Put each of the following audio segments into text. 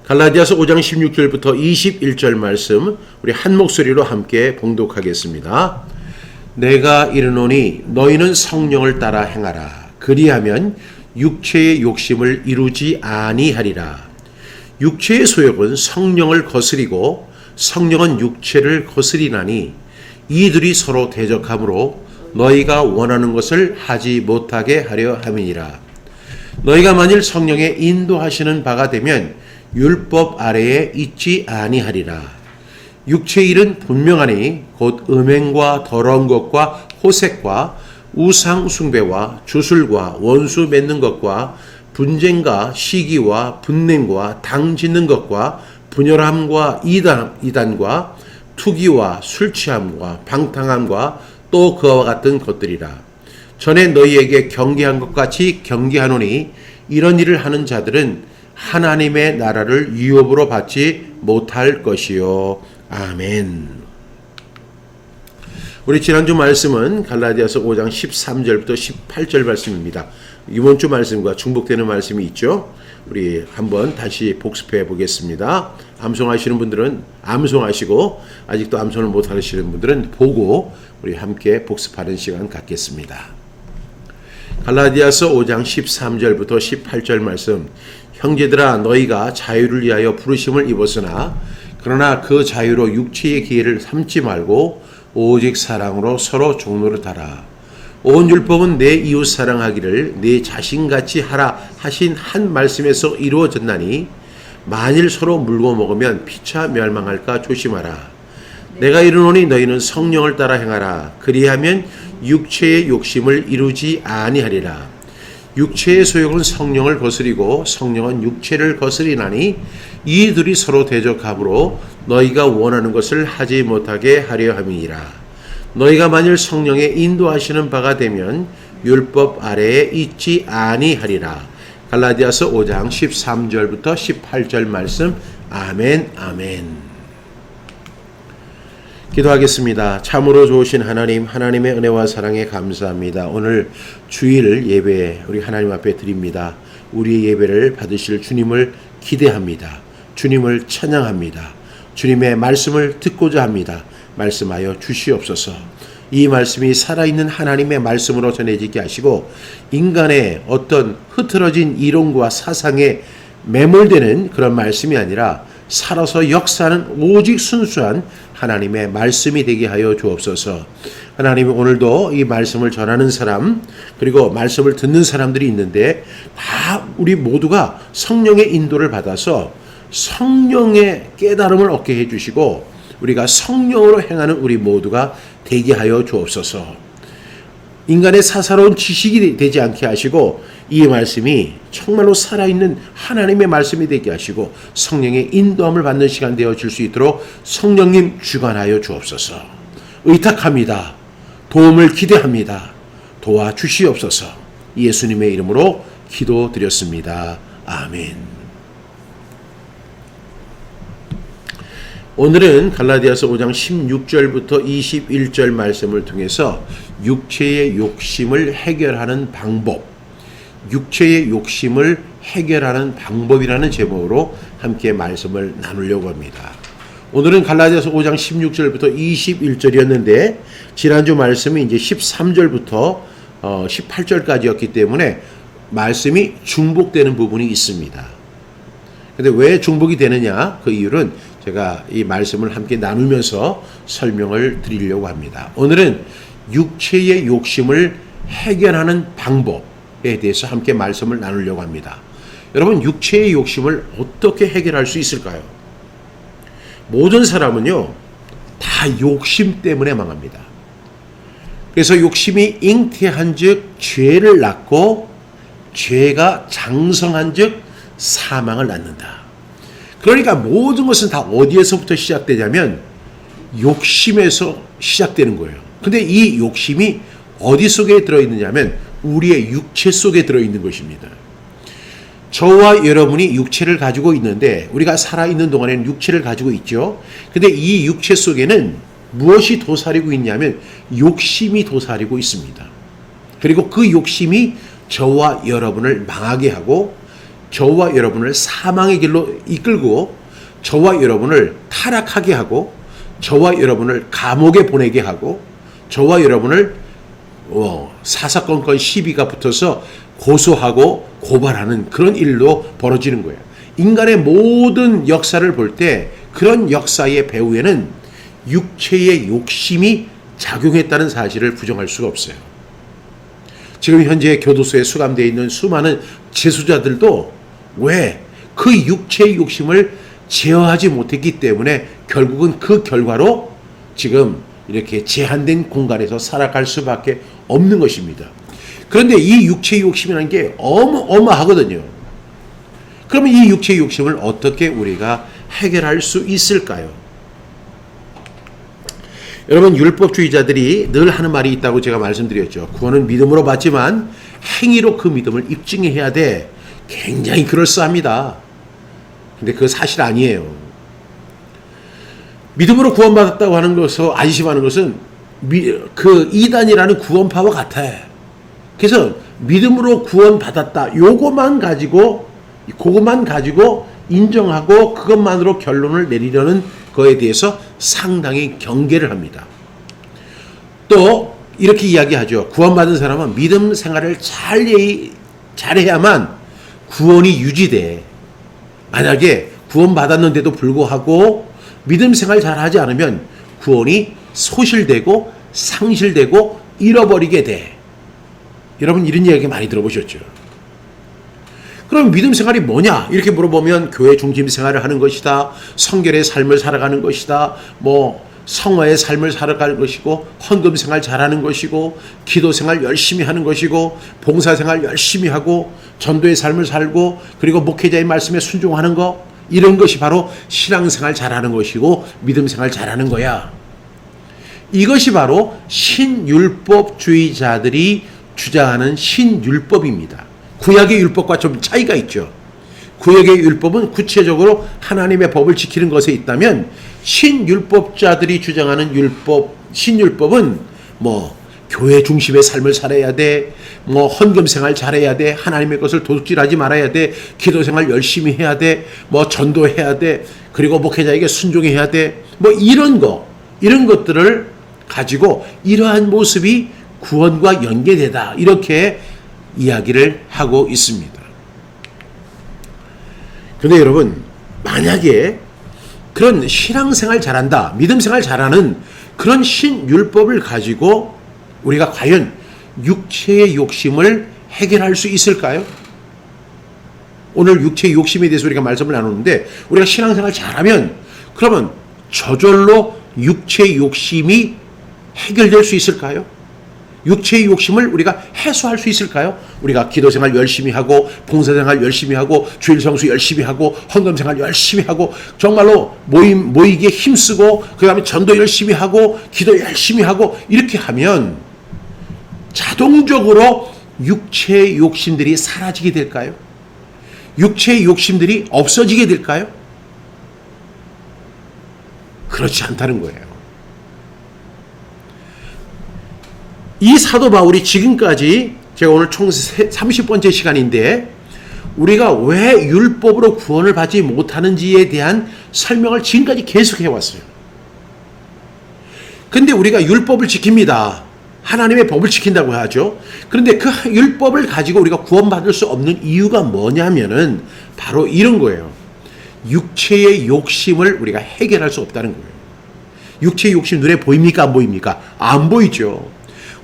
갈라디아서 5장 16절부터 21절 말씀 우리 한 목소리로 함께 봉독하겠습니다. 내가 이르노니 너희는 성령을 따라 행하라. 그리하면 육체의 욕심을 이루지 아니하리라. 육체의 소욕은 성령을 거스리고 성령은 육체를 거스리나니 이들이 서로 대적하므로 너희가 원하는 것을 하지 못하게 하려 함이니라. 너희가 만일 성령의 인도하시는 바가 되면 율법 아래에 있지 아니하리라. 육체의 일은 분명하니 곧 음행과 더러운 것과 호색과 우상 숭배와 주술과 원수 맺는 것과 분쟁과 시기와 분냄과 당 짓는 것과 분열함과 이단과 투기와 술 취함과 방탕함과 또 그와 같은 것들이라. 전에 너희에게 경계한 것 같이 경계하노니 이런 일을 하는 자들은 하나님의 나라를 유업으로 받지 못할 것이요. 아멘. 우리 지난주 말씀은 갈라디아서 5장 13절부터 18절 말씀입니다. 이번 주 말씀과 중복되는 말씀이 있죠. 우리 한번 다시 복습해 보겠습니다. 암송하시는 분들은 암송하시고 아직도 암송을 못 하시는 분들은 보고 우리 함께 복습하는 시간 갖겠습니다. 갈라디아서 5장 13절부터 18절 말씀. 형제들아 너희가 자유를 위하여 부르심을 입었으나 그러나 그 자유로 육체의 기회를 삼지 말고 오직 사랑으로 서로 종로를 하라. 온 율법은 내 이웃 사랑하기를 내 자신같이 하라 하신 한 말씀에서 이루어졌나니 만일 서로 물고 먹으면 피차 멸망할까 조심하라. 내가 이르노니 너희는 성령을 따라 행하라. 그리하면 육체의 욕심을 이루지 아니하리라. 육체의 소욕은 성령을 거스리고 성령은 육체를 거스리나니 이 둘이 서로 대적하므로 너희가 원하는 것을 하지 못하게 하려 함이니라. 너희가 만일 성령의 인도하시는 바가 되면 율법 아래에 있지 아니하리라. 갈라디아서 5장 13절부터 18절 말씀. 아멘 아멘. 기도하겠습니다. 참으로 좋으신 하나님, 하나님의 은혜와 사랑에 감사합니다. 오늘 주일 예배 우리 하나님 앞에 드립니다. 우리의 예배를 받으실 주님을 기대합니다. 주님을 찬양합니다. 주님의 말씀을 듣고자 합니다. 말씀하여 주시옵소서. 이 말씀이 살아있는 하나님의 말씀으로 전해지게 하시고 인간의 어떤 흐트러진 이론과 사상에 매몰되는 그런 말씀이 아니라 살아서 역사하는 오직 순수한 하나님의 말씀이 되게 하여 주옵소서. 하나님 오늘도 이 말씀을 전하는 사람 그리고 말씀을 듣는 사람들이 있는데 다 우리 모두가 성령의 인도를 받아서 성령의 깨달음을 얻게 해주시고 우리가 성령으로 행하는 우리 모두가 되게 하여 주옵소서. 인간의 사사로운 지식이 되지 않게 하시고 이 말씀이 정말로 살아있는 하나님의 말씀이 되게 하시고 성령의 인도함을 받는 시간 되어질 수 있도록 성령님 주관하여 주옵소서. 의탁합니다. 도움을 기대합니다. 도와주시옵소서. 예수님의 이름으로 기도드렸습니다. 아멘. 오늘은 갈라디아서 5장 16절부터 21절 말씀을 통해서 육체의 욕심을 해결하는 방법, 육체의 욕심을 해결하는 방법이라는 제목으로 함께 말씀을 나누려고 합니다. 오늘은 갈라디아서 5장 16절부터 21절이었는데 지난주 말씀이 이제 13절부터 18절까지였기 때문에 말씀이 중복되는 부분이 있습니다. 근데 왜 중복이 되느냐? 그 이유는 제가 이 말씀을 함께 나누면서 설명을 드리려고 합니다. 오늘은 육체의 욕심을 해결하는 방법에 대해서 함께 말씀을 나누려고 합니다. 여러분, 육체의 욕심을 어떻게 해결할 수 있을까요? 모든 사람은요, 다 욕심 때문에 망합니다. 그래서 욕심이 잉태한 즉 죄를 낳고 죄가 장성한 즉 사망을 낳는다. 그러니까 모든 것은 다 어디에서부터 시작되냐면 욕심에서 시작되는 거예요. 근데 이 욕심이 어디 속에 들어있느냐면 우리의 육체 속에 들어있는 것입니다. 저와 여러분이 육체를 가지고 있는데 우리가 살아있는 동안에는 육체를 가지고 있죠. 근데 이 육체 속에는 무엇이 도사리고 있냐면 욕심이 도사리고 있습니다. 그리고 그 욕심이 저와 여러분을 망하게 하고 저와 여러분을 사망의 길로 이끌고 저와 여러분을 타락하게 하고 저와 여러분을 감옥에 보내게 하고 저와 여러분을 사사건건 시비가 붙어서 고소하고 고발하는 그런 일로 벌어지는 거예요. 인간의 모든 역사를 볼 때 그런 역사의 배후에는 육체의 욕심이 작용했다는 사실을 부정할 수가 없어요. 지금 현재 교도소에 수감되어 있는 수많은 재수자들도 왜 그 육체의 욕심을 제어하지 못했기 때문에 결국은 그 결과로 지금 이렇게 제한된 공간에서 살아갈 수밖에 없는 것입니다. 그런데 이 육체의 욕심이라는 게 어마어마하거든요. 그러면 이 육체의 욕심을 어떻게 우리가 해결할 수 있을까요? 여러분, 율법주의자들이 늘 하는 말이 있다고 제가 말씀드렸죠. 구원은 믿음으로 받지만 행위로 그 믿음을 입증해야 돼. 굉장히 그럴싸합니다. 근데 그거 사실 아니에요. 믿음으로 구원받았다고 하는 것을 안심하는 것은 그 이단이라는 구원파와 같아. 그래서 믿음으로 구원받았다. 그것만 가지고 인정하고 그것만으로 결론을 내리려는 거에 대해서 상당히 경계를 합니다. 또 이렇게 이야기하죠. 구원받은 사람은 믿음 생활을 잘해야만 구원이 유지돼. 만약에 구원받았는데도 불구하고 믿음 생활 잘하지 않으면 구원이 소실되고 상실되고 잃어버리게 돼. 여러분, 이런 이야기 많이 들어보셨죠? 그럼 믿음 생활이 뭐냐? 이렇게 물어보면 교회 중심 생활을 하는 것이다. 성결의 삶을 살아가는 것이다. 성화의 삶을 살아가는 것이고, 헌금 생활 잘하는 것이고, 기도 생활 열심히 하는 것이고, 봉사 생활 열심히 하고, 전도의 삶을 살고, 그리고 목회자의 말씀에 순종하는 것, 이런 것이 바로 신앙생활 잘하는 것이고 믿음 생활 잘하는 거야. 이것이 바로 신율법주의자들이 주장하는 신율법입니다. 구약의 율법과 좀 차이가 있죠. 구약의 율법은 구체적으로 하나님의 법을 지키는 것에 있다면 신율법자들이 주장하는 신율법은 교회 중심의 삶을 살아야 돼. 헌금 생활 잘해야 돼. 하나님의 것을 도둑질하지 말아야 돼. 기도 생활 열심히 해야 돼. 전도해야 돼. 그리고 목회자에게 순종해야 돼. 이런 것들을 가지고 이러한 모습이 구원과 연계되다. 이렇게 이야기를 하고 있습니다. 그런데 여러분, 만약에 그런 신앙생활 잘한다, 믿음생활 잘하는 그런 신율법을 가지고 우리가 과연 육체의 욕심을 해결할 수 있을까요? 오늘 육체의 욕심에 대해서 우리가 말씀을 나누는데, 우리가 신앙생활 잘하면 그러면 저절로 육체의 욕심이 해결될 수 있을까요? 육체의 욕심을 우리가 해소할 수 있을까요? 우리가 기도생활 열심히 하고, 봉사생활 열심히 하고, 주일성수 열심히 하고, 헌금생활 열심히 하고, 정말로 모이기에 힘쓰고, 그 다음에 전도 열심히 하고, 기도 열심히 하고, 이렇게 하면 자동적으로 육체의 욕심들이 사라지게 될까요? 육체의 욕심들이 없어지게 될까요? 그렇지 않다는 거예요. 이 사도 바울이 지금까지, 제가 오늘 총 30번째 시간인데, 우리가 왜 율법으로 구원을 받지 못하는지에 대한 설명을 지금까지 계속 해왔어요. 근데 우리가 율법을 지킵니다. 하나님의 법을 지킨다고 하죠. 그런데 그 율법을 가지고 우리가 구원받을 수 없는 이유가 뭐냐면은 바로 이런 거예요. 육체의 욕심을 우리가 해결할 수 없다는 거예요. 육체의 욕심 눈에 보입니까? 안 보입니까? 안 보이죠.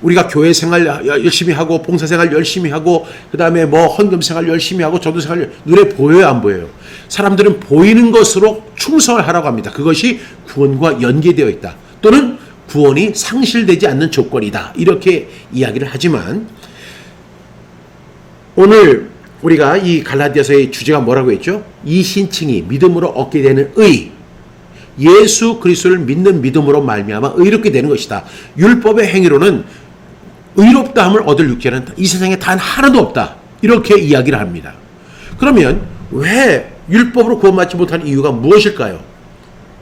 우리가 교회 생활 열심히 하고, 봉사 생활 열심히 하고, 그 다음에 헌금 생활 열심히 하고, 전도 생활 눈에 보여요? 안 보여요? 사람들은 보이는 것으로 충성을 하라고 합니다. 그것이 구원과 연계되어 있다. 또는 구원이 상실되지 않는 조건이다. 이렇게 이야기를 하지만, 오늘 우리가 이 갈라디아서의 주제가 뭐라고 했죠? 이 신칭이 믿음으로 얻게 되는 의, 예수 그리스도를 믿는 믿음으로 말미암아 의롭게 되는 것이다. 율법의 행위로는 의롭다함을 얻을 육체는 이 세상에 단 하나도 없다. 이렇게 이야기를 합니다. 그러면 왜 율법으로 구원받지 못하는 이유가 무엇일까요?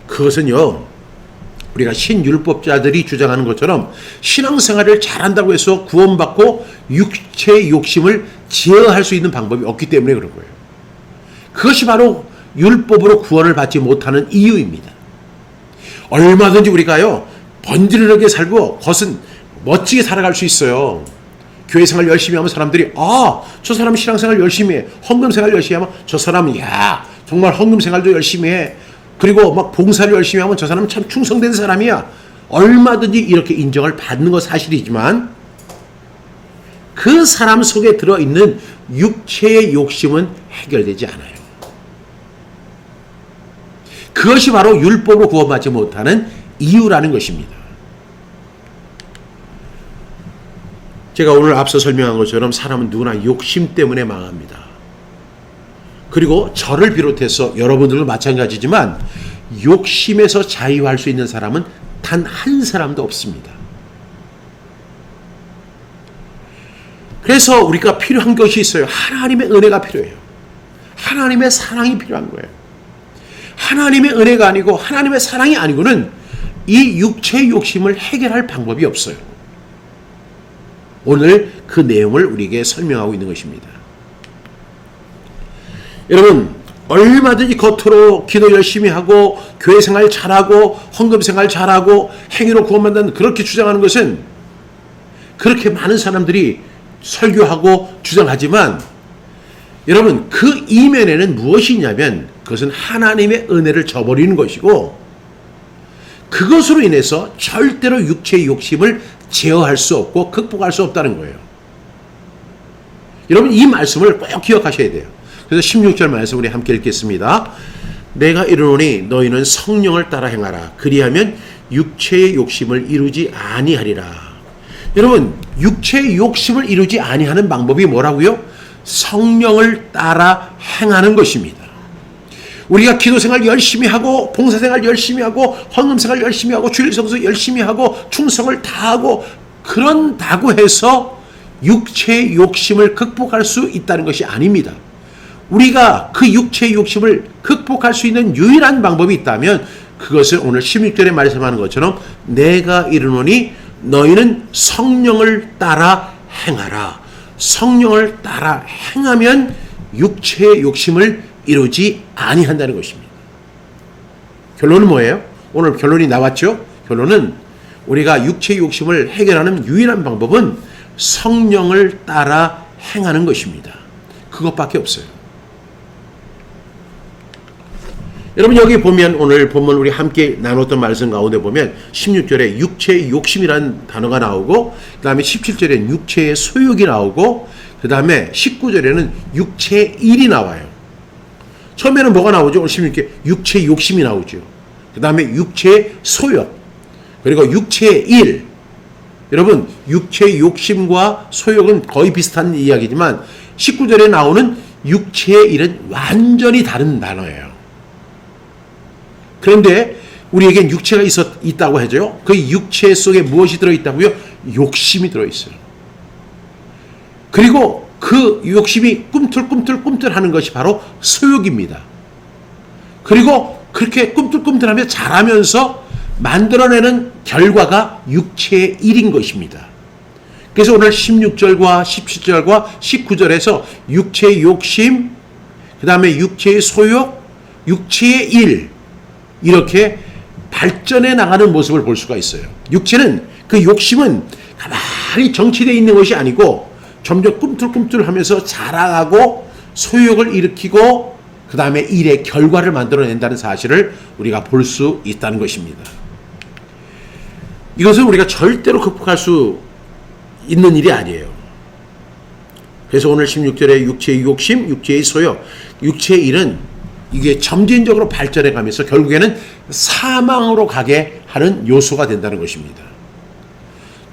그것은요, 우리가 신율법자들이 주장하는 것처럼 신앙생활을 잘한다고 해서 구원받고 육체의 욕심을 제어할 수 있는 방법이 없기 때문에 그런 거예요. 그것이 바로 율법으로 구원을 받지 못하는 이유입니다. 얼마든지 우리가요, 번지르르하게 살고 겉은 멋지게 살아갈 수 있어요. 교회 생활 열심히 하면 사람들이, 저 사람 신앙생활 열심히 해. 헌금 생활 열심히 하면 저 사람은, 정말 헌금 생활도 열심히 해. 그리고 막 봉사를 열심히 하면 저 사람은 참 충성된 사람이야. 얼마든지 이렇게 인정을 받는 건 사실이지만 그 사람 속에 들어있는 육체의 욕심은 해결되지 않아요. 그것이 바로 율법으로 구원받지 못하는 이유라는 것입니다. 제가 오늘 앞서 설명한 것처럼 사람은 누구나 욕심 때문에 망합니다. 그리고 저를 비롯해서 여러분들도 마찬가지지만 욕심에서 자유할 수 있는 사람은 단 한 사람도 없습니다. 그래서 우리가 필요한 것이 있어요. 하나님의 은혜가 필요해요. 하나님의 사랑이 필요한 거예요. 하나님의 은혜가 아니고 하나님의 사랑이 아니고는 이 육체의 욕심을 해결할 방법이 없어요. 오늘 그 내용을 우리에게 설명하고 있는 것입니다. 여러분, 얼마든지 겉으로 기도 열심히 하고 교회 생활 잘하고 헌금 생활 잘하고 행위로 구원받는다는 그렇게 주장하는 것은 그렇게 많은 사람들이 설교하고 주장하지만 여러분, 그 이면에는 무엇이 있냐면 그것은 하나님의 은혜를 저버리는 것이고 그것으로 인해서 절대로 육체의 욕심을 제어할 수 없고 극복할 수 없다는 거예요. 여러분, 이 말씀을 꼭 기억하셔야 돼요. 그래서 16절 말씀 우리 함께 읽겠습니다. 내가 이르노니 너희는 성령을 따라 행하라. 그리하면 육체의 욕심을 이루지 아니하리라. 여러분, 육체의 욕심을 이루지 아니하는 방법이 뭐라고요? 성령을 따라 행하는 것입니다. 우리가 기도생활 열심히 하고 봉사생활 열심히 하고 헌금생활 열심히 하고 주일성수 열심히 하고 충성을 다하고 그런다고 해서 육체의 욕심을 극복할 수 있다는 것이 아닙니다. 우리가 그 육체의 욕심을 극복할 수 있는 유일한 방법이 있다면 그것을 오늘 16절에 말씀하는 것처럼 내가 이르노니 너희는 성령을 따라 행하라. 성령을 따라 행하면 육체의 욕심을 이루지 아니한다는 것입니다. 결론은 뭐예요? 오늘 결론이 나왔죠? 결론은 우리가 육체의 욕심을 해결하는 유일한 방법은 성령을 따라 행하는 것입니다. 그것밖에 없어요. 여러분, 여기 보면 오늘 본문 우리 함께 나눴던 말씀 가운데 보면 16절에 육체의 욕심이라는 단어가 나오고 그 다음에 17절에는 육체의 소욕이 나오고 그 다음에 19절에는 육체의 일이 나와요. 처음에는 뭐가 나오죠? 오늘 16절에 육체의 욕심이 나오죠. 그 다음에 육체의 소욕 그리고 육체의 일. 여러분, 육체의 욕심과 소욕은 거의 비슷한 이야기지만 19절에 나오는 육체의 일은 완전히 다른 단어예요. 그런데 우리에겐 육체가 있다고 하죠. 그 육체 속에 무엇이 들어있다고요? 욕심이 들어있어요. 그리고 그 욕심이 꿈틀꿈틀 하는 것이 바로 소욕입니다. 그리고 그렇게 꿈틀꿈틀하며 자라면서 만들어내는 결과가 육체의 일인 것입니다. 그래서 오늘 16절과 17절과 19절에서 육체의 욕심, 그 다음에 육체의 소욕, 육체의 일 이렇게 발전해 나가는 모습을 볼 수가 있어요. 육체는 그 욕심은 가만히 정치되어 있는 것이 아니고 점점 꿈틀꿈틀하면서 자라가고 소욕을 일으키고 그 다음에 일의 결과를 만들어낸다는 사실을 우리가 볼 수 있다는 것입니다. 이것은 우리가 절대로 극복할 수 있는 일이 아니에요. 그래서 오늘 16절에 육체의 욕심, 육체의 소욕, 육체의 일은 이게 점진적으로 발전해 가면서 결국에는 사망으로 가게 하는 요소가 된다는 것입니다.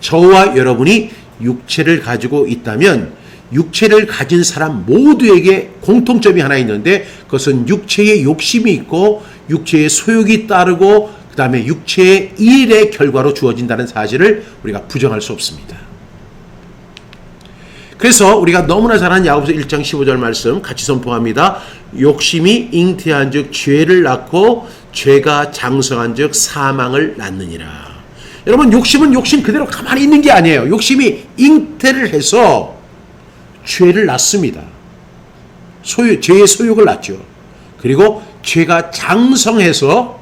저와 여러분이 육체를 가지고 있다면 육체를 가진 사람 모두에게 공통점이 하나 있는데 그것은 육체의 욕심이 있고 육체의 소욕이 따르고 그 다음에 육체의 일의 결과로 주어진다는 사실을 우리가 부정할 수 없습니다. 그래서 우리가 너무나 잘 아는 야고보서 1장 15절 말씀 같이 선포합니다. 욕심이 잉태한 즉 죄를 낳고 죄가 장성한 즉 사망을 낳느니라. 여러분, 욕심은 욕심 그대로 가만히 있는 게 아니에요. 욕심이 잉태를 해서 죄를 낳습니다. 죄의 소욕을 낳죠. 그리고 죄가 장성해서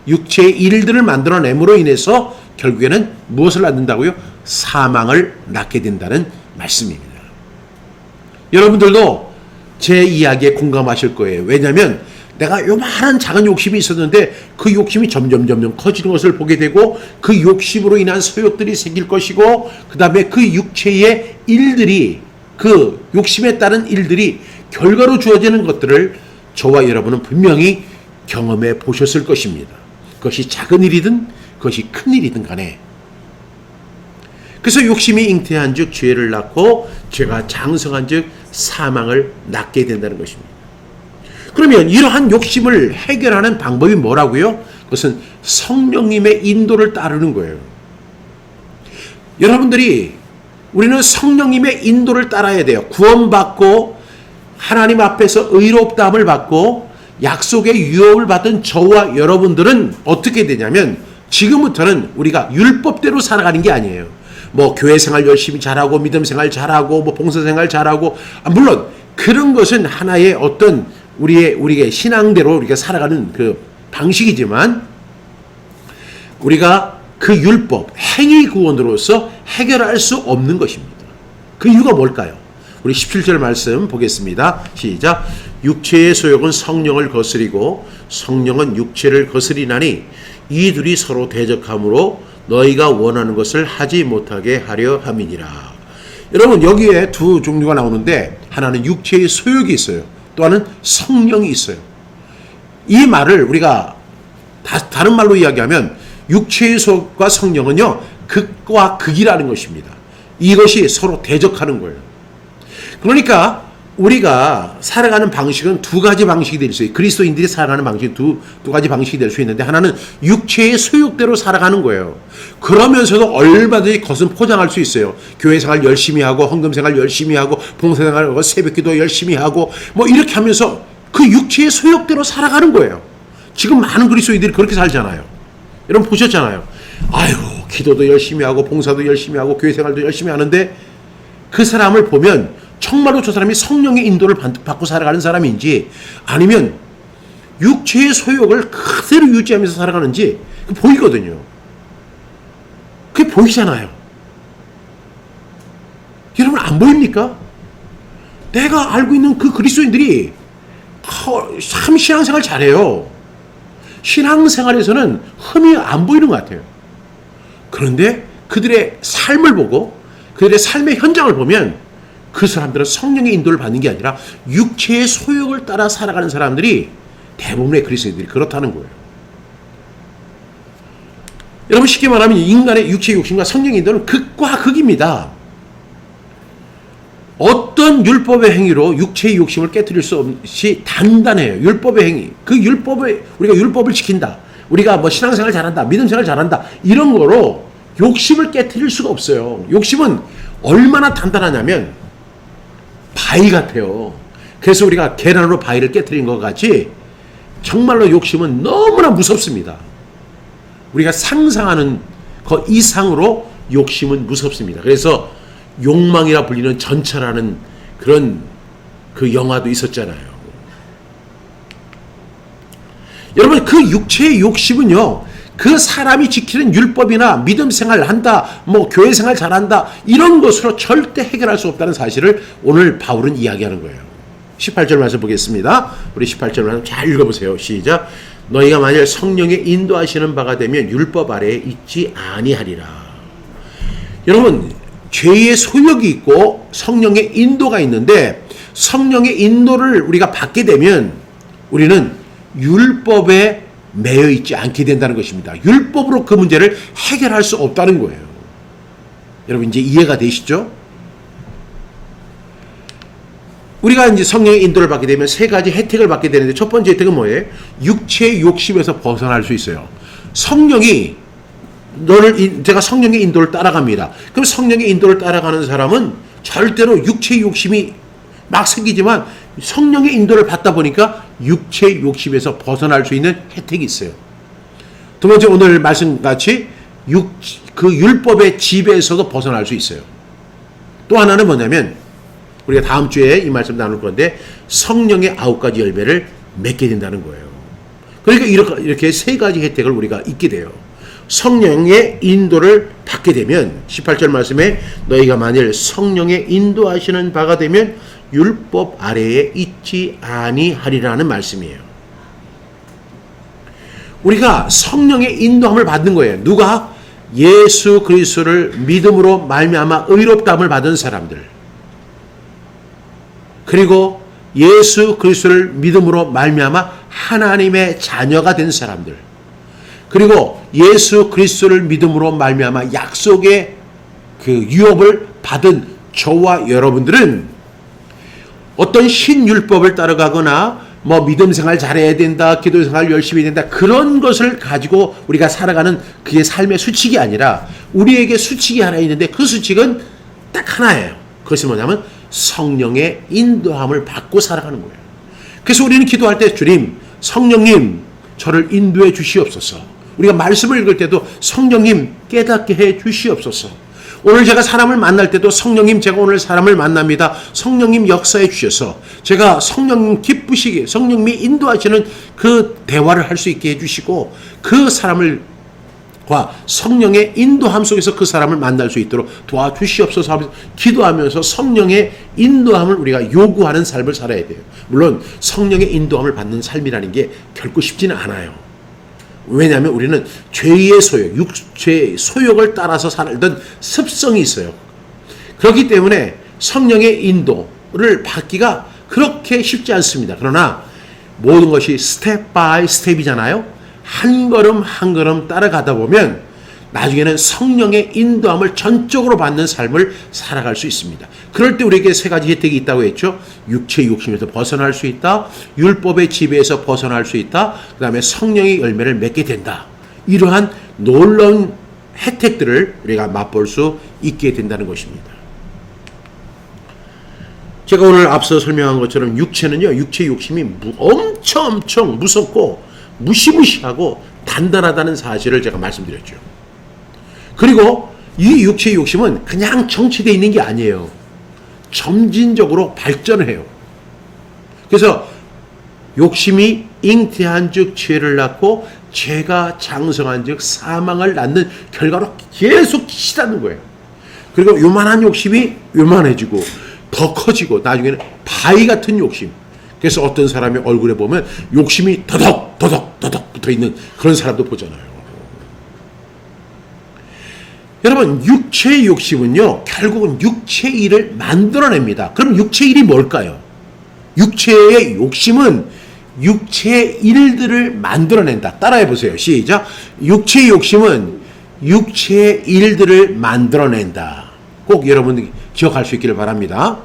육체의 일들을 만들어냄으로 인해서 결국에는 무엇을 낳는다고요? 사망을 낳게 된다는 말씀입니다. 여러분들도 제 이야기에 공감하실 거예요. 왜냐하면 내가 요만한 작은 욕심이 있었는데 그 욕심이 점점 커지는 것을 보게 되고 그 욕심으로 인한 소욕들이 생길 것이고 그 다음에 그 육체의 일들이 그 욕심에 따른 일들이 결과로 주어지는 것들을 저와 여러분은 분명히 경험해 보셨을 것입니다. 그것이 작은 일이든 그것이 큰 일이든 간에. 그래서 욕심이 잉태한 즉 죄를 낳고 죄가 장성한 즉 사망을 낳게 된다는 것입니다. 그러면 이러한 욕심을 해결하는 방법이 뭐라고요? 그것은 성령님의 인도를 따르는 거예요. 우리는 성령님의 인도를 따라야 돼요. 구원받고 하나님 앞에서 의롭다함을 받고 약속의 유업을 받은 저와 여러분들은 어떻게 되냐면 지금부터는 우리가 율법대로 살아가는 게 아니에요. 뭐 교회 생활 열심히 잘하고 믿음 생활 잘하고 뭐 봉사 생활 잘하고 물론 그런 것은 하나의 어떤 우리의 신앙대로 우리가 살아가는 그 방식이지만 우리가 그 율법 행위 구원으로서 해결할 수 없는 것입니다. 그 이유가 뭘까요? 우리 17절 말씀 보겠습니다. 시작. 육체의 소욕은 성령을 거스리고 성령은 육체를 거스리나니 이 둘이 서로 대적함으로 너희가 원하는 것을 하지 못하게 하려 함이니라. 여러분 여기에 두 종류가 나오는데 하나는 육체의 소욕이 있어요. 또 하나는 성령이 있어요. 이 말을 우리가 다른 말로 이야기하면 육체의 소욕과 성령은요 극과 극이라는 것입니다. 이것이 서로 대적하는 거예요. 그러니까 우리가 살아가는 방식은 두 가지 방식이 될 수 있어요. 그리스도인들이 살아가는 방식은 두 가지 방식이 될 수 있는데 하나는 육체의 소욕대로 살아가는 거예요. 그러면서도 얼마든지 겉은 포장할 수 있어요. 교회 생활 열심히 하고 헌금 생활 열심히 하고 봉사 생활하고 새벽기도 열심히 하고 뭐 이렇게 하면서 그 육체의 소욕대로 살아가는 거예요. 지금 많은 그리스도인들이 그렇게 살잖아요. 여러분 보셨잖아요. 아유 기도도 열심히 하고 봉사도 열심히 하고 교회 생활도 열심히 하는데 그 사람을 보면 정말로 저 사람이 성령의 인도를 받고 살아가는 사람인지 아니면 육체의 소욕을 그대로 유지하면서 살아가는지 보이거든요. 그게 보이잖아요. 여러분 안 보입니까? 내가 알고 있는 그 그리스도인들이 참 신앙생활 잘해요. 신앙생활에서는 흠이 안 보이는 것 같아요. 그런데 그들의 삶을 보고 그들의 삶의 현장을 보면 그 사람들은 성령의 인도를 받는 게 아니라 육체의 소욕을 따라 살아가는 사람들이 대부분의 그리스도인들이 그렇다는 거예요. 여러분 쉽게 말하면 인간의 육체의 욕심과 성령의 인도는 극과 극입니다. 어떤 율법의 행위로 육체의 욕심을 깨트릴 수 없이 단단해요. 율법의 행위. 우리가 율법을 지킨다. 우리가 뭐 신앙생활 잘한다. 믿음생활 잘한다. 이런 거로 욕심을 깨트릴 수가 없어요. 욕심은 얼마나 단단하냐면 바위 같아요. 그래서 우리가 계란으로 바위를 깨트린 것 같이 정말로 욕심은 너무나 무섭습니다. 우리가 상상하는 것 이상으로 욕심은 무섭습니다. 그래서 욕망이라 불리는 전차라는 그런 그 영화도 있었잖아요. 여러분 그 육체의 욕심은요 그 사람이 지키는 율법이나 믿음 생활 한다, 뭐 교회 생활 잘한다 이런 것으로 절대 해결할 수 없다는 사실을 오늘 바울은 이야기하는 거예요. 18절 말씀 보겠습니다. 우리 18절 말씀 잘 읽어보세요. 시작. 너희가 만일 성령의 인도하시는 바가 되면 율법 아래에 있지 아니하리라. 여러분 죄의 소욕이 있고 성령의 인도가 있는데 성령의 인도를 우리가 받게 되면 우리는 율법에 매여 있지 않게 된다는 것입니다. 율법으로 그 문제를 해결할 수 없다는 거예요. 여러분 이제 이해가 되시죠? 우리가 이제 성령의 인도를 받게 되면 세 가지 혜택을 받게 되는데 첫 번째 혜택은 뭐예요? 육체의 욕심에서 벗어날 수 있어요. 성령이 제가 성령의 인도를 따라갑니다. 그럼 성령의 인도를 따라가는 사람은 절대로 육체의 욕심이 막 생기지만 성령의 인도를 받다 보니까 육체의 욕심에서 벗어날 수 있는 혜택이 있어요. 두 번째 오늘 말씀같이 그 율법의 지배에서도 벗어날 수 있어요. 또 하나는 뭐냐면 우리가 다음 주에 이 말씀 나눌 건데 성령의 9가지 열매를 맺게 된다는 거예요. 그러니까 이렇게 3가지 혜택을 우리가 잊게 돼요. 성령의 인도를 받게 되면 18절 말씀에 너희가 만일 성령의 인도하시는 바가 되면 율법 아래에 있지 아니하리라는 말씀이에요. 우리가 성령의 인도함을 받는 거예요. 누가? 예수 그리스도를 믿음으로 말미암아 의롭다함을 받은 사람들, 그리고 예수 그리스도를 믿음으로 말미암아 하나님의 자녀가 된 사람들, 그리고 예수 그리스도를 믿음으로 말미암아 약속의 그 유업을 받은 저와 여러분들은 어떤 신율법을 따라가거나 뭐 믿음 생활 잘해야 된다, 기도 생활 열심히 해야 된다, 그런 것을 가지고 우리가 살아가는 그게 삶의 수칙이 아니라 우리에게 수칙이 하나 있는데 그 수칙은 딱 하나예요. 그것이 뭐냐면 성령의 인도함을 받고 살아가는 거예요. 그래서 우리는 기도할 때 주님, 성령님 저를 인도해 주시옵소서. 우리가 말씀을 읽을 때도 성령님 깨닫게 해 주시옵소서. 오늘 제가 사람을 만날 때도 성령님 제가 오늘 사람을 만납니다. 성령님 역사해 주셔서 제가 성령님 기쁘시게 성령님이 인도하시는 그 대화를 할 수 있게 해주시고 그 사람과 성령의 인도함 속에서 그 사람을 만날 수 있도록 도와주시옵소서 하면서 기도하면서 성령의 인도함을 우리가 요구하는 삶을 살아야 돼요. 물론 성령의 인도함을 받는 삶이라는 게 결코 쉽지는 않아요. 왜냐하면 우리는 죄의 소욕, 육체의 소욕을 따라서 살던 습성이 있어요. 그렇기 때문에 성령의 인도를 받기가 그렇게 쉽지 않습니다. 그러나 모든 것이 스텝 바이 스텝이잖아요. 한 걸음 한 걸음 따라가다 보면 나중에는 성령의 인도함을 전적으로 받는 삶을 살아갈 수 있습니다. 그럴 때 우리에게 3가지 혜택이 있다고 했죠. 육체의 욕심에서 벗어날 수 있다. 율법의 지배에서 벗어날 수 있다. 그 다음에 성령의 열매를 맺게 된다. 이러한 놀라운 혜택들을 우리가 맛볼 수 있게 된다는 것입니다. 제가 오늘 앞서 설명한 것처럼 육체는요, 육체의 욕심이 엄청 무섭고 무시무시하고 단단하다는 사실을 제가 말씀드렸죠. 그리고 이 육체의 욕심은 그냥 정체되어 있는 게 아니에요. 점진적으로 발전을 해요. 그래서 욕심이 잉태한 즉 죄를 낳고 죄가 장성한 즉 사망을 낳는 결과로 계속 치닫는 거예요. 그리고 요만한 욕심이 요만해지고 더 커지고 나중에는 바위 같은 욕심. 그래서 어떤 사람의 얼굴에 보면 욕심이 더덕 붙어있는 그런 사람도 보잖아요. 여러분, 육체의 욕심은요, 결국은 육체의 일을 만들어냅니다. 그럼 육체의 일이 뭘까요? 육체의 욕심은 육체의 일들을 만들어낸다. 따라해 보세요. 시작. 육체의 욕심은 육체의 일들을 만들어낸다. 꼭 여러분 기억할 수 있기를 바랍니다.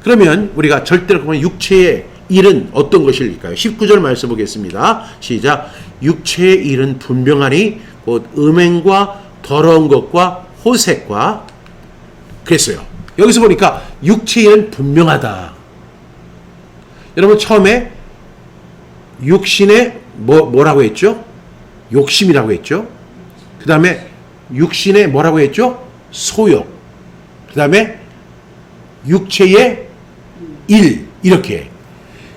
그러면 우리가 절대로 보면 육체의 일은 어떤 것일까요? 19절 말씀 보겠습니다. 시작. 육체의 일은 분명하니 곧 음행과 더러운 것과 호색과 그랬어요. 여기서 보니까 육체의 일은 분명하다. 여러분 처음에 육신의 뭐라고 했죠? 욕심이라고 했죠. 그 다음에 육신의 뭐라고 했죠? 소욕. 그 다음에 육체의 일 이렇게.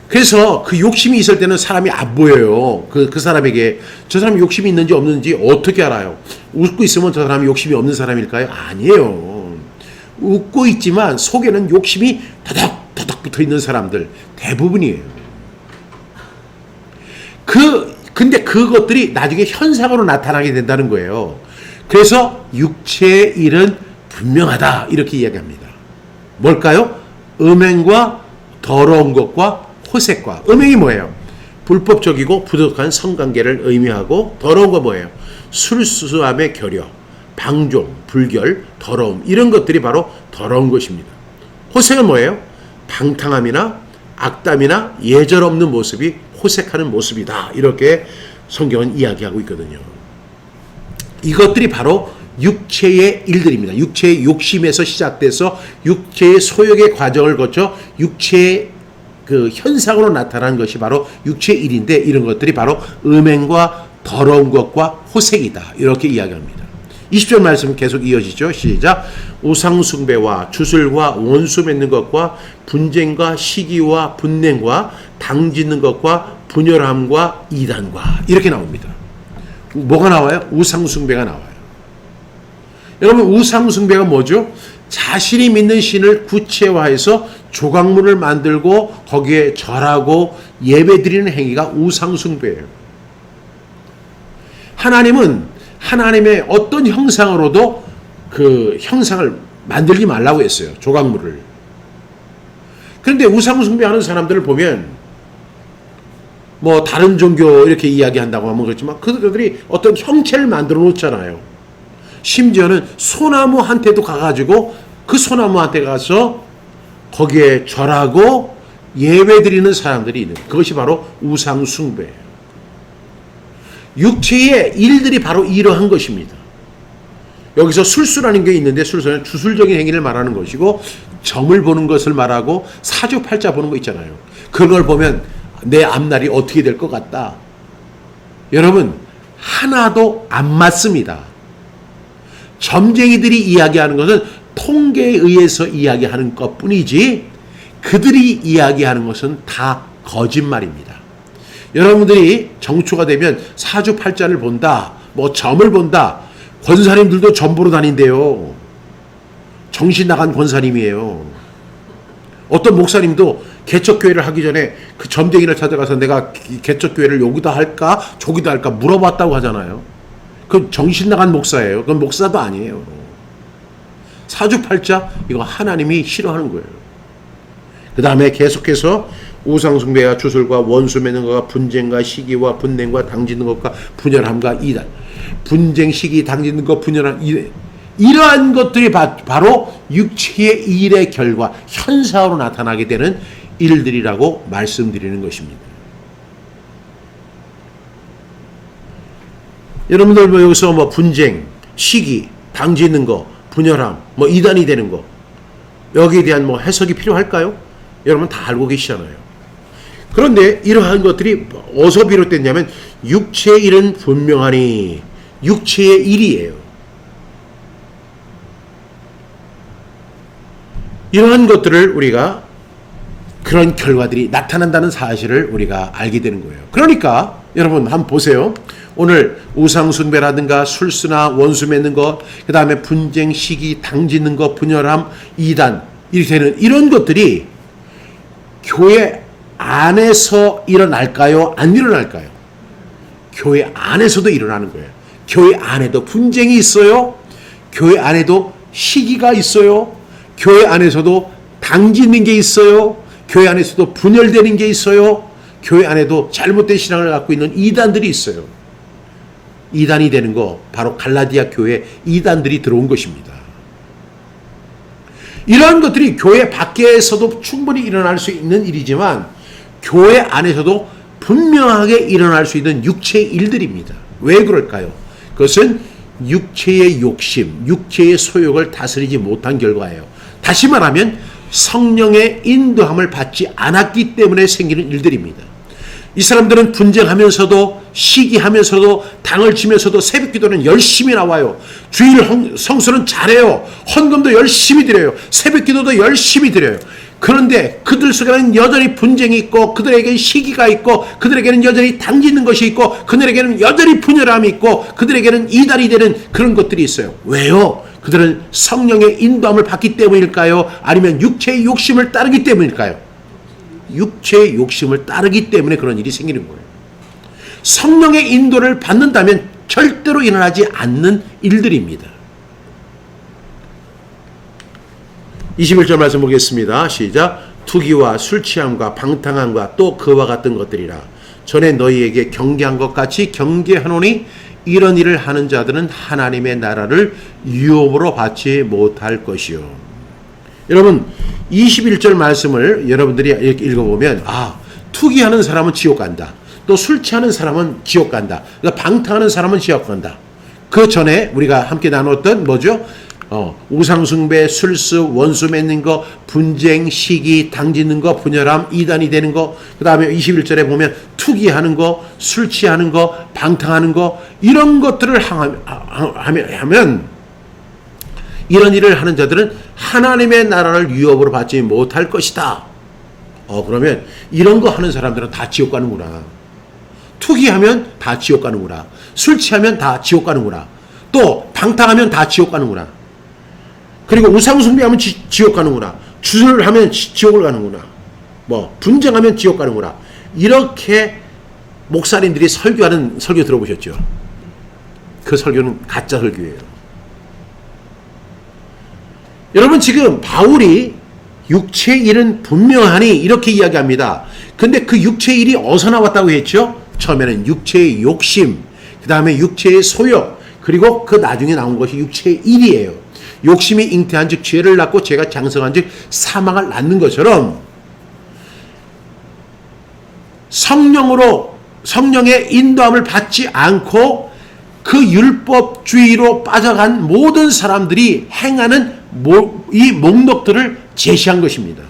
그래서 그 욕심이 있을 때는 사람이 안 보여요. 그 사람에게 저 사람이 욕심이 있는지 없는지 어떻게 알아요? 웃고 있으면 저 사람이 욕심이 없는 사람일까요? 아니에요. 웃고 있지만 속에는 욕심이 더덕 붙어 있는 사람들 대부분이에요. 근데 그것들이 나중에 현상으로 나타나게 된다는 거예요. 그래서 육체의 일은 분명하다 이렇게 이야기합니다. 뭘까요? 음행과 더러운 것과 호색과. 음행이 뭐예요? 불법적이고 부득한 성관계를 의미하고, 더러운 거 뭐예요? 술수수함의 결여, 방종, 불결, 더러움, 이런 것들이 바로 더러운 것입니다. 호색은 뭐예요? 방탕함이나 악담이나 예절 없는 모습이 호색하는 모습이다. 이렇게 성경은 이야기하고 있거든요. 이것들이 바로 육체의 일들입니다. 육체의 욕심에서 시작돼서 육체의 소욕의 과정을 거쳐 육체의 그 현상으로 나타나는 것이 바로 육체의 일인데, 이런 것들이 바로 음행과 더러운 것과 호색이다. 이렇게 이야기합니다. 20절 말씀 계속 이어지죠. 시작. 우상숭배와 주술과 원수 맺는 것과 분쟁과 시기와 분냉과 당짓는 것과 분열함과 이단과 이렇게 나옵니다. 뭐가 나와요? 우상숭배가 나와요. 여러분, 우상숭배가 뭐죠? 자신이 믿는 신을 구체화해서 조각물을 만들고 거기에 절하고 예배드리는 행위가 우상숭배예요. 하나님은 하나님의 어떤 형상으로도 그 형상을 만들지 말라고 했어요. 조각물을. 그런데 우상숭배하는 사람들을 보면 뭐 다른 종교 이렇게 이야기한다고 하면 그렇지만 그들이 어떤 형체를 만들어 놓잖아요. 심지어는 소나무한테도 가가지고 그 소나무한테 가서 거기에 절하고 예배드리는 사람들이 있는, 그것이 바로 우상숭배예요. 육체의 일들이 바로 이러한 것입니다. 여기서 술수라는 게 있는데 술수는 주술적인 행위를 말하는 것이고 점을 보는 것을 말하고 사주팔자 보는 거 있잖아요. 그걸 보면 내 앞날이 어떻게 될 것 같다. 여러분, 하나도 안 맞습니다. 점쟁이들이 이야기하는 것은 통계에 의해서 이야기하는 것뿐이지 그들이 이야기하는 것은 다 거짓말입니다. 여러분들이 정초가 되면 사주팔자를 본다, 뭐 점을 본다. 권사님들도 점 보러 다닌대요. 정신 나간 권사님이에요. 어떤 목사님도 개척교회를 하기 전에 그 점쟁이를 찾아가서 내가 개척교회를 여기다 할까 저기다 할까 물어봤다고 하잖아요. 그건 정신 나간 목사예요. 그건 목사도 아니에요. 사주팔자 이거 하나님이 싫어하는 거예요. 그 다음에 계속해서 우상숭배와 주술과 원수 맺는 것과 분쟁과 시기와 분냉과 당짓는 것과 분열함과 이단. 분쟁, 시기, 당짓는 것, 분열함, 이단. 이러한 것들이 바로 육체의 일의 결과, 현상으로 나타나게 되는 일들이라고 말씀드리는 것입니다. 여러분들 뭐 여기서 뭐 분쟁, 시기, 당짓는 거, 분열함, 뭐 이단이 되는 거, 여기에 대한 뭐 해석이 필요할까요? 여러분 다 알고 계시잖아요. 그런데 이러한 것들이 어디서 비롯됐냐면 육체의 일은 분명하니 육체의 일이에요. 이러한 것들을 우리가 그런 결과들이 나타난다는 사실을 우리가 알게 되는 거예요. 그러니까 여러분 한번 보세요. 오늘 우상숭배라든가 술수나 원수 맺는 것, 그 다음에 분쟁, 시기, 당짓는 것, 분열함, 이단 이렇게 되는 이런 것들이 교회 안에서 일어날까요? 안 일어날까요? 교회 안에서도 일어나는 거예요. 교회 안에도 분쟁이 있어요. 교회 안에도 시기가 있어요. 교회 안에서도 당짓는 게 있어요. 교회 안에서도 분열되는 게 있어요. 교회 안에도 잘못된 신앙을 갖고 있는 이단들이 있어요. 이단이 되는 거 바로 갈라디아 교회에 이단들이 들어온 것입니다. 이러한 것들이 교회 밖에서도 충분히 일어날 수 있는 일이지만 교회 안에서도 분명하게 일어날 수 있는 육체의 일들입니다. 왜 그럴까요? 그것은 육체의 욕심, 육체의 소욕을 다스리지 못한 결과예요. 다시 말하면 성령의 인도함을 받지 않았기 때문에 생기는 일들입니다. 이 사람들은 분쟁하면서도 시기하면서도 당을 치면서도 새벽기도는 열심히 나와요. 주일 성수는 잘해요. 헌금도 열심히 드려요. 새벽기도도 열심히 드려요. 그런데 그들 속에는 여전히 분쟁이 있고 그들에게는 시기가 있고 그들에게는 여전히 당짓는 것이 있고 그들에게는 여전히 분열함이 있고 그들에게는 이단이 되는 그런 것들이 있어요. 왜요? 그들은 성령의 인도함을 받기 때문일까요? 아니면 육체의 욕심을 따르기 때문일까요? 육체의 욕심을 따르기 때문에 그런 일이 생기는 거예요. 성령의 인도를 받는다면 절대로 일어나지 않는 일들입니다. 21절 말씀 보겠습니다. 시작. 투기와 술취함과 방탕함과 또 그와 같은 것들이라. 전에 너희에게 경계한 것 같이 경계하노니 이런 일을 하는 자들은 하나님의 나라를 유업으로 받지 못할 것이요. 여러분 21절 말씀을 여러분들이 이렇게 읽어보면 투기하는 사람은 지옥 간다. 또 술 취하는 사람은 지옥 간다. 그러니까 방탕하는 사람은 지옥 간다. 그 전에 우리가 함께 나눴던 뭐죠? 우상숭배, 술수, 원수 맺는 거, 분쟁, 시기, 당짓는 거, 분열함, 이단이 되는 거, 그 다음에 21절에 보면 투기하는 거, 술 취하는 거, 방탕하는 거, 이런 것들을 하면 이런 일을 하는 자들은 하나님의 나라를 유업으로 받지 못할 것이다. 그러면 이런 거 하는 사람들은 다 지옥 가는구나. 투기하면 다 지옥 가는구나. 술 취하면 다 지옥 가는구나. 또 방탕하면 다 지옥 가는구나. 그리고 우상숭배하면 지옥 가는구나. 주술을 하면 지옥을 가는구나. 분쟁하면 지옥 가는구나. 이렇게 목사님들이 설교하는 설교 들어보셨죠? 그 설교는 가짜 설교예요. 여러분, 지금 바울이 육체의 일은 분명하니 이렇게 이야기합니다. 근데 그 육체의 일이 어디서 나왔다고 했죠? 처음에는 육체의 욕심, 그 다음에 육체의 소욕, 그리고 그 나중에 나온 것이 육체의 일이에요. 욕심이 잉태한 즉 죄를 낳고 죄가 장성한 즉 사망을 낳는 것처럼 성령의 인도함을 받지 않고 그 율법주의로 빠져간 모든 사람들이 행하는 이 목록들을 제시한 것입니다.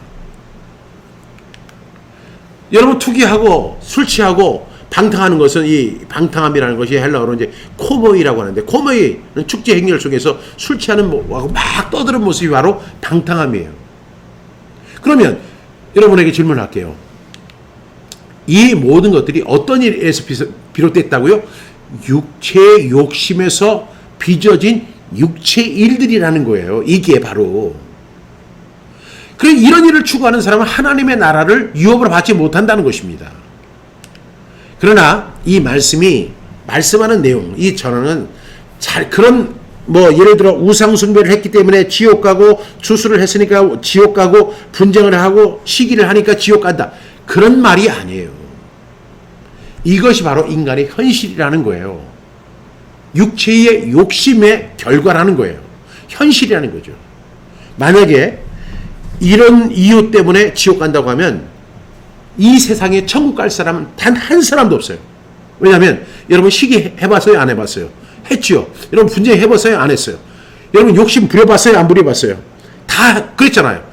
여러분, 투기하고 술 취하고 방탕하는 것은, 이 방탕함이라는 것이 헬라어로 이제 코모이라고 하는데, 코모이는 축제 행렬 속에서 술 취하는 하고 막 떠드는 모습이 바로 방탕함이에요. 그러면 여러분에게 질문할게요. 이 모든 것들이 어떤 일에서 비롯됐다고요? 육체의 욕심에서 빚어진 육체의 일들이라는 거예요. 이게 바로. 그래, 이런 일을 추구하는 사람은 하나님의 나라를 유업으로 받지 못한다는 것입니다. 그러나 이 말씀하는 내용, 이 전언은 그런 예를 들어 우상숭배를 했기 때문에 지옥 가고, 주술을 했으니까 지옥 가고, 분쟁을 하고 시기를 하니까 지옥 간다, 그런 말이 아니에요. 이것이 바로 인간의 현실이라는 거예요. 육체의 욕심의 결과라는 거예요. 현실이라는 거죠. 만약에 이런 이유 때문에 지옥 간다고 하면 이 세상에 천국 갈 사람은 단 한 사람도 없어요. 왜냐하면 여러분, 시기 해봤어요? 안 해봤어요? 했죠. 여러분, 분쟁 해봤어요? 안 했어요? 여러분, 욕심 부려봤어요? 안 부려봤어요? 다 그랬잖아요.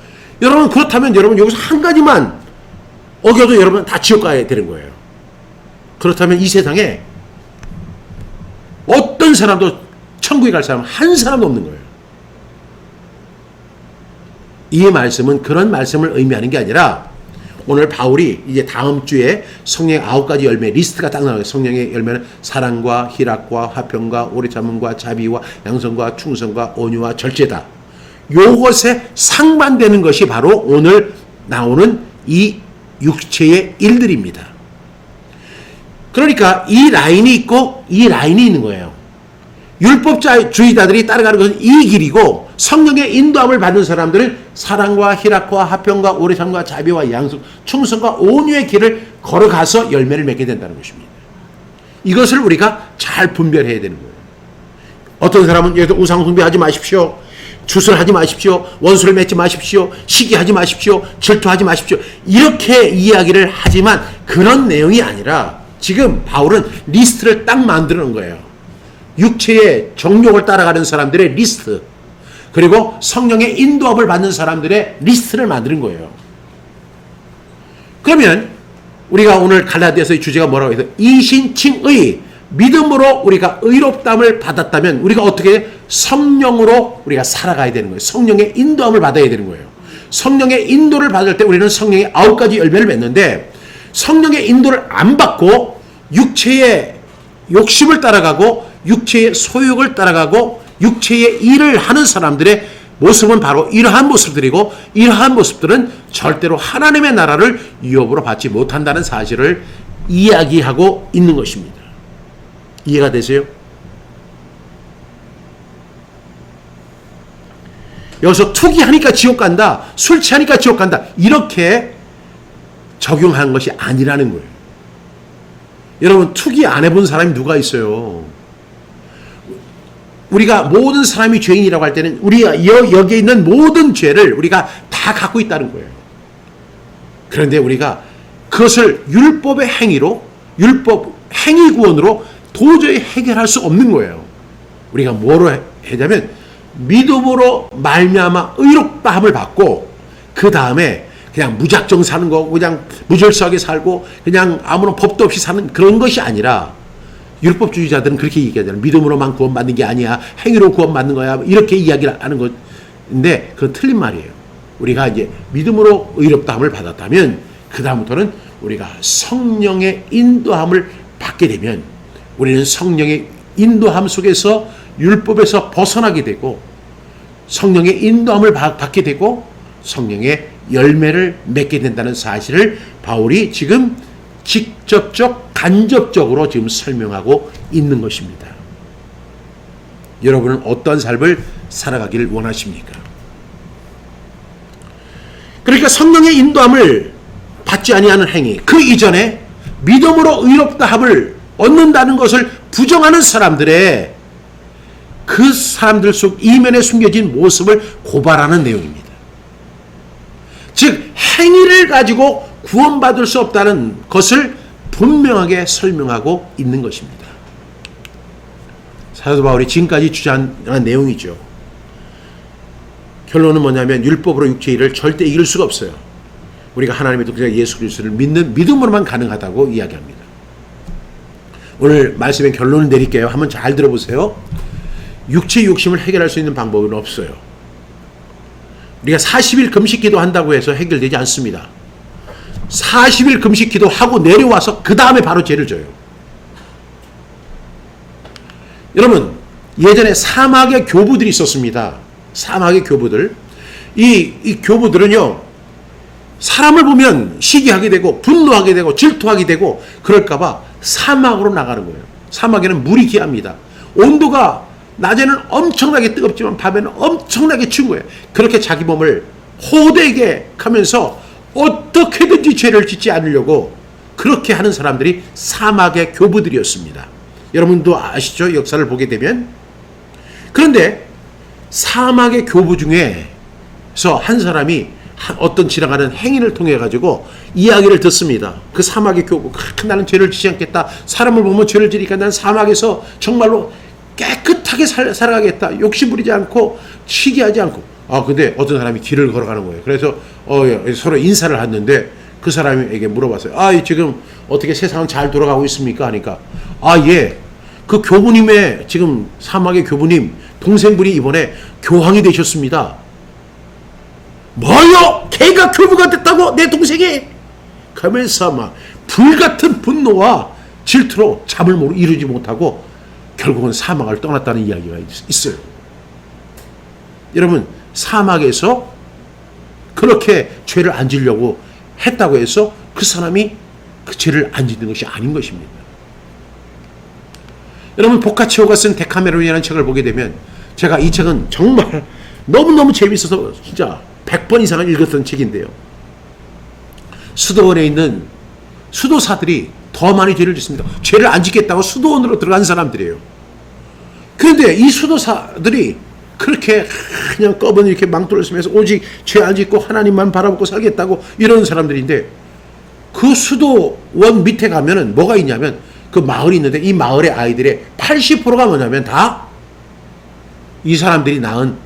여러분, 그렇다면 여러분 여기서 한 가지만 어겨도 여러분 다 지옥 가야 되는 거예요. 그렇다면 이 세상에 어떤 사람도 천국에 갈 사람 한 사람도 없는 거예요. 이 말씀은 그런 말씀을 의미하는 게 아니라, 오늘 바울이 이제 다음 주에 성령의 9가지 열매 리스트가 딱 나와요. 성령의 열매는 사랑과 희락과 화평과 오래 참음과 자비와 양선과 충성과 온유와 절제다. 요것에 상반되는 것이 바로 오늘 나오는 이 육체의 일들입니다. 그러니까 이 라인이 있고 이 라인이 있는 거예요. 율법주의자들이 따라가는 것은 이 길이고, 성령의 인도함을 받는 사람들은 사랑과 희락과 화평과 오래 참과 자비와 양성, 충성과 온유의 길을 걸어가서 열매를 맺게 된다는 것입니다. 이것을 우리가 잘 분별해야 되는 거예요. 어떤 사람은 여기서 우상숭배하지 마십시오, 주술하지 마십시오, 원수를 맺지 마십시오, 시기하지 마십시오, 질투하지 마십시오, 이렇게 이야기를 하지만 그런 내용이 아니라, 지금 바울은 리스트를 딱 만들어 놓은 거예요. 육체의 정욕을 따라가는 사람들의 리스트, 그리고 성령의 인도함을 받는 사람들의 리스트를 만드는 거예요. 그러면 우리가 오늘 갈라디아서의 주제가 뭐라고 해서 이신칭의 믿음으로 우리가 의롭다함을 받았다면 우리가 어떻게 성령으로 우리가 살아가야 되는 거예요. 성령의 인도함을 받아야 되는 거예요. 성령의 인도를 받을 때 우리는 성령의 9가지 열매를 맺는데, 성령의 인도를 안 받고 육체의 욕심을 따라가고 육체의 소욕을 따라가고 육체의 일을 하는 사람들의 모습은 바로 이러한 모습들이고, 이러한 모습들은 절대로 하나님의 나라를 유업으로 받지 못한다는 사실을 이야기하고 있는 것입니다. 이해가 되세요? 여기서 투기하니까 지옥 간다, 술 취하니까 지옥 간다, 이렇게 적용한 것이 아니라는 거예요. 여러분, 투기 안 해본 사람이 누가 있어요? 우리가 모든 사람이 죄인이라고 할 때는 우리가 여기에 있는 모든 죄를 우리가 다 갖고 있다는 거예요. 그런데 우리가 그것을 율법의 행위로, 율법 행위 구원으로 도저히 해결할 수 없는 거예요. 우리가 뭐로 하냐면 믿음으로 말미암아 의롭다함을 받고 그 다음에 그냥 무작정 사는 거, 그냥 무질서하게 살고 그냥 아무런 법도 없이 사는 그런 것이 아니라, 율법주의자들은 그렇게 얘기하잖아요. 믿음으로만 구원받는 게 아니야, 행위로 구원받는 거야, 이렇게 이야기를 하는 건데 그건 틀린 말이에요. 우리가 이제 믿음으로 의롭다함을 받았다면 그 다음부터는 우리가 성령의 인도함을 받게 되면 우리는 성령의 인도함 속에서 율법에서 벗어나게 되고 성령의 인도함을 받게 되고 성령의 열매를 맺게 된다는 사실을 바울이 지금 직접적, 간접적으로 지금 설명하고 있는 것입니다. 여러분은 어떤 삶을 살아가기를 원하십니까? 그러니까 성령의 인도함을 받지 아니하는 행위, 그 이전에 믿음으로 의롭다함을 얻는다는 것을 부정하는 사람들의 그 사람들 속 이면에 숨겨진 모습을 고발하는 내용입니다. 즉 행위를 가지고 구원받을 수 없다는 것을 분명하게 설명하고 있는 것입니다. 사도 바울이 지금까지 주장한 내용이죠. 결론은 뭐냐면 율법으로 육체의 일을 절대 이길 수가 없어요. 우리가 하나님의 독자 예수 그리스도를 믿는 믿음으로만 가능하다고 이야기합니다. 오늘 말씀의 결론을 내릴게요. 한번 잘 들어보세요. 육체의 욕심을 해결할 수 있는 방법은 없어요. 우리가 40일 금식 기도한다고 해서 해결되지 않습니다. 40일 금식 기도하고 내려와서 그 다음에 바로 죄를 져요. 여러분, 예전에 사막의 교부들이 있었습니다. 사막의 교부들. 이 교부들은요, 사람을 보면 시기하게 되고 분노하게 되고 질투하게 되고 그럴까봐 사막으로 나가는 거예요. 사막에는 물이 귀합니다. 온도가 낮에는 엄청나게 뜨겁지만 밤에는 엄청나게 추운 거예요. 그렇게 자기 몸을 호되게 하면서 어떻게든지 죄를 짓지 않으려고 그렇게 하는 사람들이 사막의 교부들이었습니다. 여러분도 아시죠? 역사를 보게 되면. 그런데 사막의 교부 중에서 한 사람이 어떤 지나가는 행인을 통해 가지고 이야기를 듣습니다. 그 사막의 교부, 나는 죄를 짓지 않겠다. 사람을 보면 죄를 지니까 난 사막에서 정말로 깨끗하게 살아가겠다. 욕심 부리지 않고 시기하지 않고. 근데 어떤 사람이 길을 걸어가는 거예요. 그래서 서로 인사를 하는데 그 사람에게 물어봤어요. 지금 어떻게 세상은 잘 돌아가고 있습니까? 하니까 예. 그 교부님의 지금 사막의 교부님 동생분이 이번에 교황이 되셨습니다. 뭐요? 걔가 교부가 됐다고? 내 동생이? 가면서 막 불같은 분노와 질투로 잠을 이루지 못하고 결국은 사막을 떠났다는 이야기가 있어요. 여러분, 사막에서 그렇게 죄를 안 지려고 했다고 해서 그 사람이 그 죄를 안 짓는 것이 아닌 것입니다. 여러분, 보카치오가 쓴 데카메론이라는 책을 보게 되면 제가 이 책은 정말 너무너무 재밌어서 진짜 100번 이상을 읽었던 책인데요. 수도원에 있는 수도사들이 더 많이 죄를 짓습니다. 죄를 안 짓겠다고 수도원으로 들어간 사람들이에요. 그런데 이 수도사들이 그렇게 그냥 꺼번 이렇게 망토를 쓰면서 오직 죄 안 짓고 하나님만 바라보고 살겠다고 이러는 사람들인데, 그 수도원 밑에 가면은 뭐가 있냐면 그 마을이 있는데 이 마을의 아이들의 80%가 뭐냐면 다 이 사람들이 낳은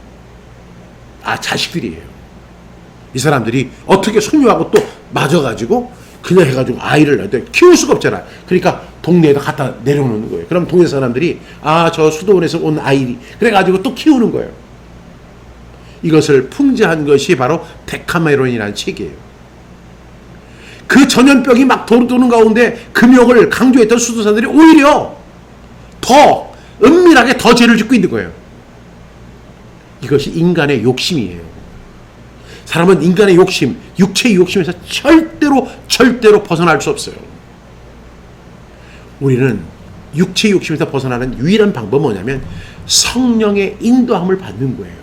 자식들이에요. 이 사람들이 어떻게 숙녀하고 또 맞아가지고 그냥 해가지고 아이를 낳는데 키울 수가 없잖아. 그러니까 동네에다 갖다 내려놓는 거예요. 그럼 동네 사람들이 저 수도원에서 온 아이 그래가지고 또 키우는 거예요. 이것을 풍자한 것이 바로 데카메론이라는 책이에요. 그 전염병이 막 도는 가운데 금욕을 강조했던 수도사들이 오히려 더 은밀하게 더 죄를 짓고 있는 거예요. 이것이 인간의 욕심이에요. 사람은 인간의 욕심, 육체의 욕심에서 절대로 벗어날 수 없어요. 우리는 육체의 욕심에서 벗어나는 유일한 방법은 뭐냐면 성령의 인도함을 받는 거예요.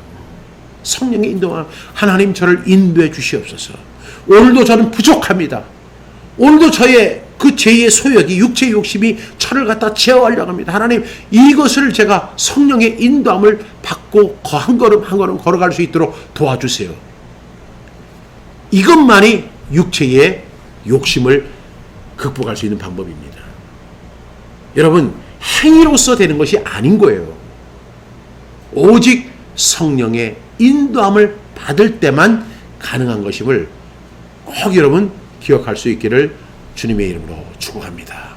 성령의 인도함. 하나님 저를 인도해 주시옵소서. 오늘도 저는 부족합니다. 오늘도 저의 그 죄의 소욕이, 육체의 욕심이 저를 갖다 제어하려고 합니다. 하나님, 이것을 제가 성령의 인도함을 받고 한 걸음 한 걸음 걸어갈 수 있도록 도와주세요. 이것만이 육체의 욕심을 극복할 수 있는 방법입니다. 여러분, 행위로서 되는 것이 아닌 거예요. 오직 성령의 인도함을 받을 때만 가능한 것임을 꼭 여러분 기억할 수 있기를 주님의 이름으로 축복합니다.